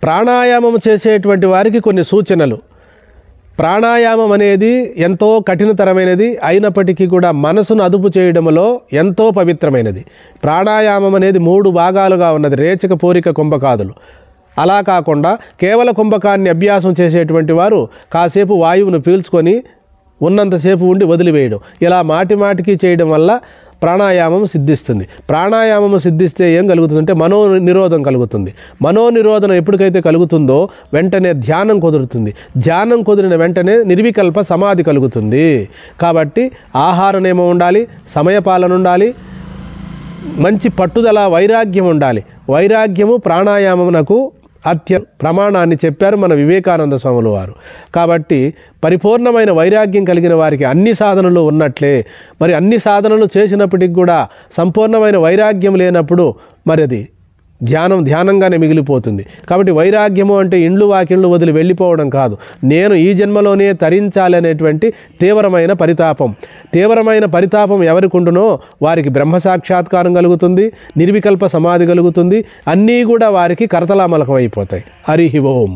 ప్రాణాయామం చేసేటువంటి వారికి కొన్ని సూచనలు. ప్రాణాయామం అనేది ఎంతో కఠినతరమైనది, అయినప్పటికీ కూడా మనసును అదుపు చేయడంలో ఎంతో పవిత్రమైనది. ప్రాణాయామం అనేది 3 భాగాలుగా ఉన్నది, రేచక, పూరిక, కుంభకాదులు. అలా కాకుండా కేవల కుంభకాన్ని అభ్యాసం చేసేటువంటి వారు కాసేపు వాయువును పీల్చుకొని ఉన్నంతసేపు ఉండి వదిలివేయడం, ఇలా మాటి మాటికి చేయడం వల్ల ప్రాణాయామం సిద్ధిస్తుంది. ప్రాణాయామం సిద్ధిస్తే ఏం కలుగుతుందంటే మనోనిరోధం కలుగుతుంది. మనోనిరోధం ఎప్పటికైతే కలుగుతుందో వెంటనే ధ్యానం కుదురుతుంది. ధ్యానం కుదిరిన వెంటనే నిర్వికల్ప సమాధి కలుగుతుంది. కాబట్టి ఆహార నియమం ఉండాలి, సమయపాలన ఉండాలి, మంచి పట్టుదల, వైరాగ్యం ఉండాలి. వైరాగ్యము ప్రాణాయామమునకు ప్రమాణాన్ని చెప్పారు మన వివేకానంద స్వాములు వారు. కాబట్టి పరిపూర్ణమైన వైరాగ్యం కలిగిన వారికి అన్ని సాధనలు ఉన్నట్లే, మరి అన్ని సాధనలు చేసినప్పటికి కూడా సంపూర్ణమైన వైరాగ్యం లేనప్పుడు మరి అది ధ్యానంగానే మిగిలిపోతుంది. కాబట్టి వైరాగ్యము అంటే ఇండ్లు వాకిండ్లు వదిలి వెళ్ళిపోవడం కాదు, నేను ఈ జన్మలోనే తరించాలి అనేటువంటి తీవ్రమైన పరితాపం ఎవరికి ఉండునో వారికి బ్రహ్మ సాక్షాత్కారం కలుగుతుంది, నిర్వికల్ప సమాధి కలుగుతుంది, అన్నీ కూడా వారికి కరతలామలకం అయిపోతాయి. హరి ఓం.